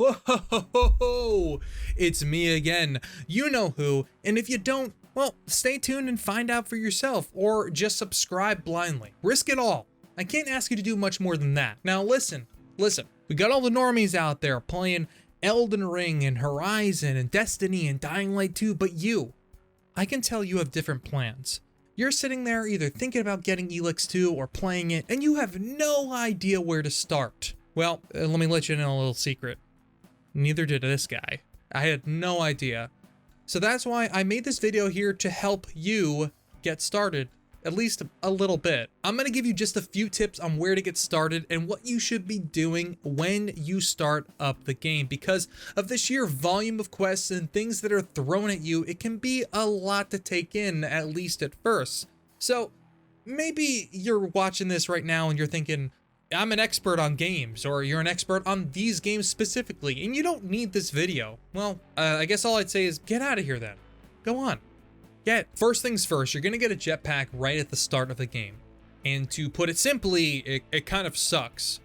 Whoa, it's me again. You know who, and if you don't, well, stay tuned and find out for yourself, or just subscribe blindly. Risk it all. I can't ask you to do much more than that. Now listen, we got all the normies out there playing Elden Ring and Horizon and Destiny and Dying Light 2, but you, I can tell you have different plans. You're sitting there either thinking about getting Elex II or playing it, and you have no idea where to start. Well, let me let you know a little secret. Neither did this guy. I had no idea. So that's why I made this video here to help you get started, at least a little bit. I'm gonna give you just a few tips on where to get started and what you should be doing when you start up the game. Because of the sheer volume of quests and things that are thrown at you, it can be a lot to take in, at least at first. So maybe you're watching this right now and you're thinking, I'm an expert on games, or you're an expert on these games specifically, and you don't need this video. Well, I guess all I'd say is get out of here then. Go on. First things first, you're gonna get a jetpack right at the start of the game. And to put it simply, it kind of sucks.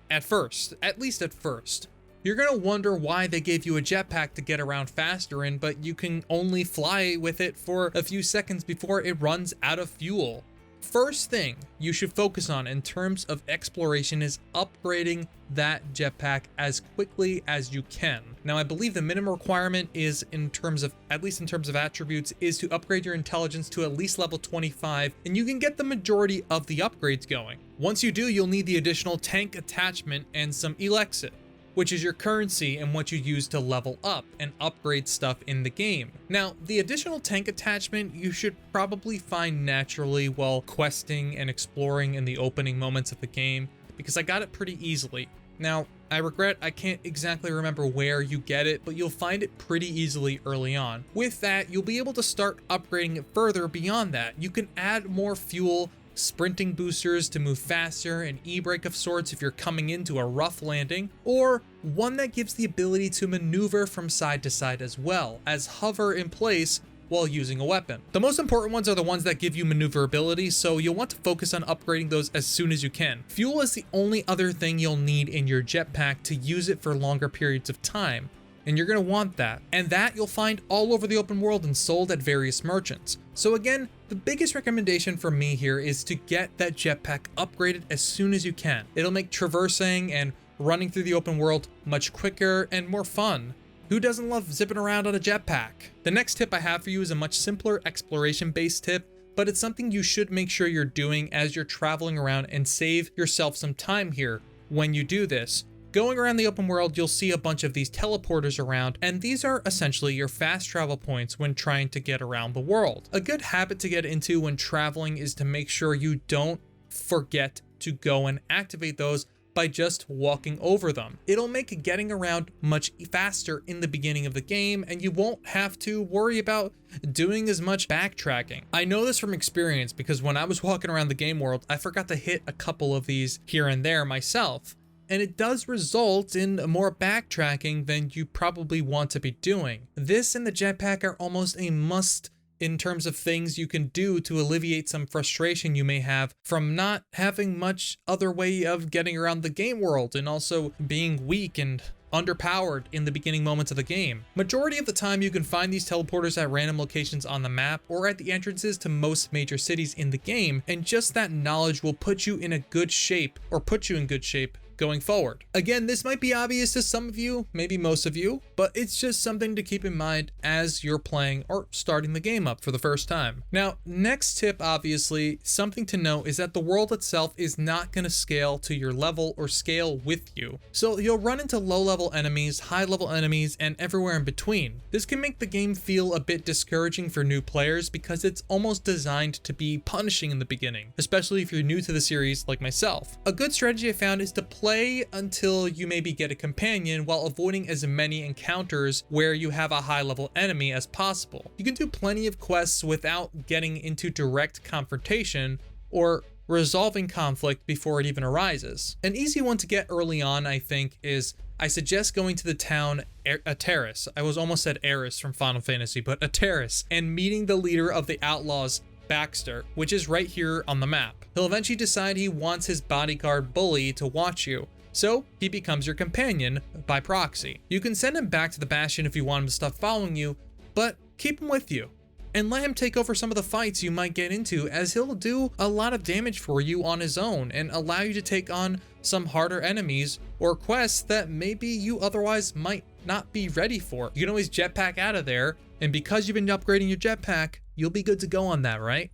At first, at least at first. You're gonna wonder why they gave you a jetpack to get around faster in, but you can only fly with it for a few seconds before it runs out of fuel. First thing you should focus on in terms of exploration is upgrading that jetpack as quickly as you can. Now, I believe the minimum requirement is at least in terms of attributes, is to upgrade your intelligence to at least level 25, and you can get the majority of the upgrades going. Once you do, you'll need the additional tank attachment and some Elex, which is your currency and what you use to level up and upgrade stuff in the game. Now, the additional tank attachment you should probably find naturally while questing and exploring in the opening moments of the game, because I got it pretty easily. Now, I regret I can't exactly remember where you get it, but you'll find it pretty easily early on. With that, you'll be able to start upgrading it further beyond that. You can add more fuel, sprinting boosters to move faster, an e-brake of sorts if you're coming into a rough landing, or one that gives the ability to maneuver from side to side as well as hover in place while using a weapon. The most important ones are the ones that give you maneuverability, so you'll want to focus on upgrading those as soon as you can. Fuel is the only other thing you'll need in your jetpack to use it for longer periods of time, and you're going to want that. And that you'll find all over the open world and sold at various merchants. So again, the biggest recommendation for me here is to get that jetpack upgraded as soon as you can. It'll make traversing and running through the open world much quicker and more fun. Who doesn't love zipping around on a jetpack? The next tip I have for you is a much simpler exploration-based tip, but it's something you should make sure you're doing as you're traveling around and save yourself some time here when you do this. Going around the open world, you'll see a bunch of these teleporters around, and these are essentially your fast travel points when trying to get around the world. A good habit to get into when traveling is to make sure you don't forget to go and activate those by just walking over them. It'll make getting around much faster in the beginning of the game, and you won't have to worry about doing as much backtracking. I know this from experience because when I was walking around the game world, I forgot to hit a couple of these here and there myself. And it does result in more backtracking than you probably want to be doing. This and the jetpack are almost a must in terms of things you can do to alleviate some frustration you may have from not having much other way of getting around the game world, and also being weak and underpowered in the beginning moments of the game. Majority of the time you can find these teleporters at random locations on the map or at the entrances to most major cities in the game, and just that knowledge will put you in a good shape, or put you in good shape going forward. Again, this might be obvious to some of you, maybe most of you, but it's just something to keep in mind as you're playing or starting the game up for the first time. Now, next tip, obviously, something to note is that the world itself is not going to scale to your level or scale with you. So you'll run into low-level enemies, high-level enemies, and everywhere in between. This can make the game feel a bit discouraging for new players because it's almost designed to be punishing in the beginning, especially if you're new to the series like myself. A good strategy I found is to play until you maybe get a companion while avoiding as many encounters where you have a high level enemy as possible. You can do plenty of quests without getting into direct confrontation or resolving conflict before it even arises. An easy one to get early on, I think, is I suggest going to the town Ateris. I was almost said Eris from Final Fantasy, but Ateris, and meeting the leader of the outlaws, Baxter, which is right here on the map. He'll eventually decide he wants his bodyguard Bully to watch you, so he becomes your companion by proxy. You can send him back to the Bastion if you want him to stop following you, but keep him with you. And let him take over some of the fights you might get into, as he'll do a lot of damage for you on his own and allow you to take on some harder enemies or quests that maybe you otherwise might not be ready for. You can always jetpack out of there, and because you've been upgrading your jetpack, you'll be good to go on that, right?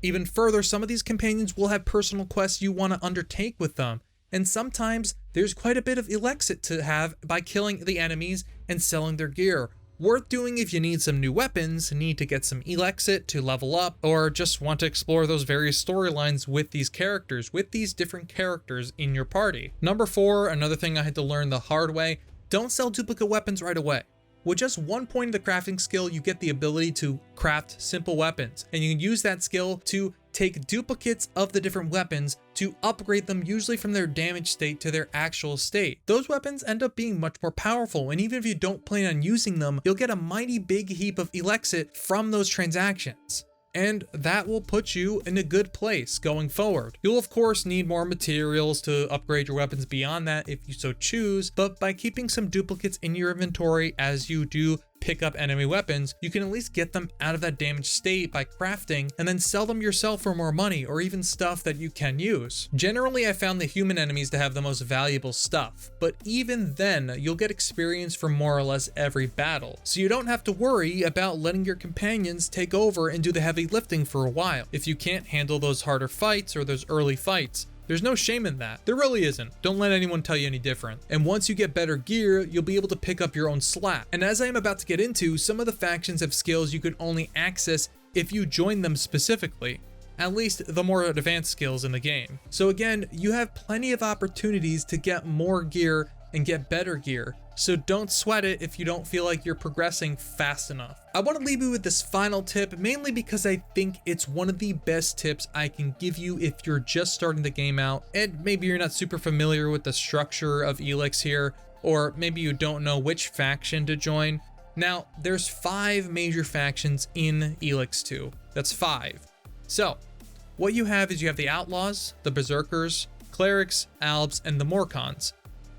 Even further, some of these companions will have personal quests you want to undertake with them, and sometimes there's quite a bit of Elexit to have by killing the enemies and selling their gear. Worth doing if you need some new weapons, need to get some Elexit to level up, or just want to explore those various storylines with these characters, with these different characters in your party. Number 4, another thing I had to learn the hard way, don't sell duplicate weapons right away. With just 1 point of the crafting skill, you get the ability to craft simple weapons, and you can use that skill to take duplicates of the different weapons to upgrade them, usually from their damage state to their actual state. Those weapons end up being much more powerful, and even if you don't plan on using them, you'll get a mighty big heap of Elexit from those transactions. And that will put you in a good place going forward. You'll of course need more materials to upgrade your weapons beyond that if you so choose, but by keeping some duplicates in your inventory as you do pick up enemy weapons, you can at least get them out of that damaged state by crafting and then sell them yourself for more money or even stuff that you can use. Generally, I found the human enemies to have the most valuable stuff, but even then, you'll get experience from more or less every battle. So you don't have to worry about letting your companions take over and do the heavy lifting for a while if you can't handle those harder fights or those early fights. There's no shame in that. There really isn't. Don't let anyone tell you any different. And once you get better gear, you'll be able to pick up your own slack. And as I am about to get into, some of the factions have skills you could only access if you join them specifically. At least the more advanced skills in the game. So again, you have plenty of opportunities to get more gear and get better gear. So don't sweat it if you don't feel like you're progressing fast enough. I want to leave you with this final tip, mainly because I think it's one of the best tips I can give you if you're just starting the game out, and maybe you're not super familiar with the structure of Elex here, or maybe you don't know which faction to join. Now, there's 5 major factions in Elex II. That's 5. So, what you have is you have the Outlaws, the Berserkers, Clerics, Albs, and the Morcons.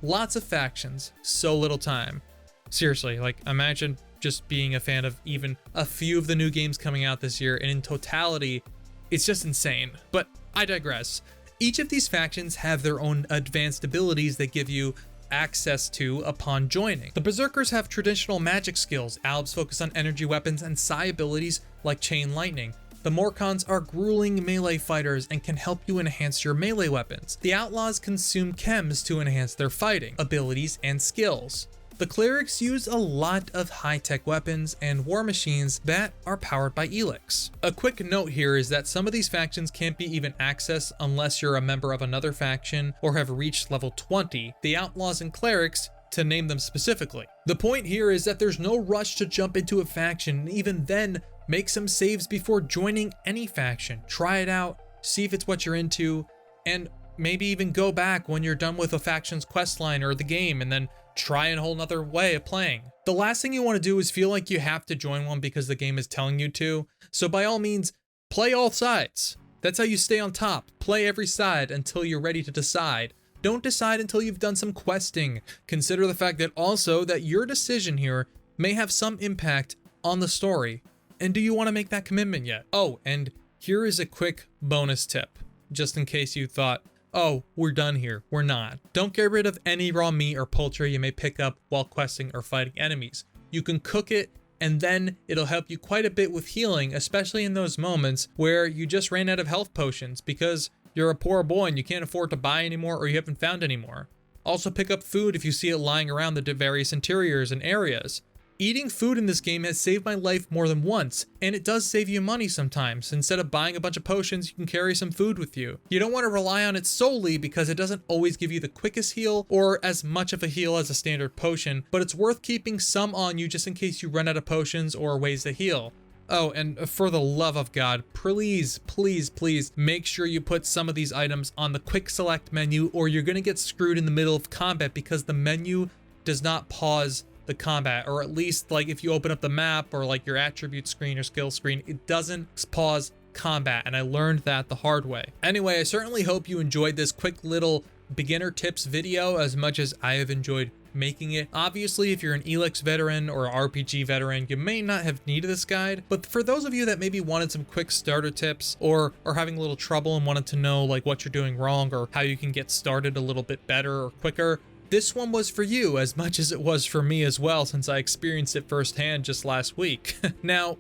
Lots of factions, so little time. Seriously, like imagine just being a fan of even a few of the new games coming out this year, and in totality, it's just insane. But I digress. Each of these factions have their own advanced abilities that give you access to upon joining. The Berserkers have traditional magic skills, Albs focus on energy weapons and psi abilities like Chain Lightning. The Morcons are grueling melee fighters and can help you enhance your melee weapons. The Outlaws consume chems to enhance their fighting abilities and skills. The Clerics use a lot of high-tech weapons and war machines that are powered by Elex. A quick note here is that some of these factions can't be even accessed unless you're a member of another faction or have reached level 20. The Outlaws and Clerics, to name them specifically. The point here is that there's no rush to jump into a faction, and even then, make some saves before joining any faction. Try it out, see if it's what you're into, and maybe even go back when you're done with a faction's questline or the game and then try a whole nother way of playing. The last thing you want to do is feel like you have to join one because the game is telling you to. So by all means, play all sides. That's how you stay on top. Play every side until you're ready to decide. Don't decide until you've done some questing. Consider the fact that also that your decision here may have some impact on the story. And do you want to make that commitment yet? Oh, and here is a quick bonus tip, just in case you thought, oh, we're done here. We're not. Don't get rid of any raw meat or poultry you may pick up while questing or fighting enemies. You can cook it, and then it'll help you quite a bit with healing, especially in those moments where you just ran out of health potions because you're a poor boy and you can't afford to buy anymore or you haven't found any more. Also pick up food if you see it lying around the various interiors and areas. Eating food in this game has saved my life more than once, and it does save you money sometimes. Instead of buying a bunch of potions, you can carry some food with you. You don't want to rely on it solely because it doesn't always give you the quickest heal or as much of a heal as a standard potion, but it's worth keeping some on you just in case you run out of potions or ways to heal. Oh, and for the love of God, please, please, please make sure you put some of these items on the quick select menu, or you're gonna get screwed in the middle of combat because the menu does not pause the combat, or at least like if you open up the map or like your attribute screen or skill screen, it doesn't pause combat, and I learned that the hard way. Anyway, I certainly hope you enjoyed this quick little beginner tips video as much as I have enjoyed making it. Obviously, if you're an Elex veteran or RPG veteran, you may not have needed this guide, but for those of you that maybe wanted some quick starter tips or are having a little trouble and wanted to know like what you're doing wrong or how you can get started a little bit better or quicker, this one was for you as much as it was for me as well, since I experienced it firsthand just last week. Now,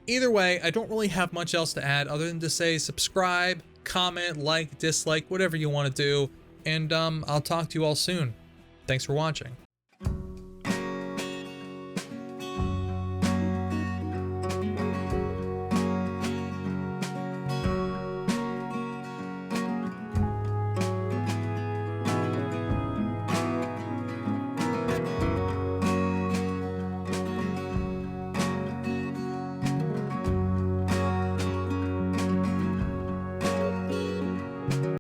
either way, I don't really have much else to add other than to say subscribe, comment, like, dislike, whatever you want to do, and I'll talk to you all soon. Thanks for watching.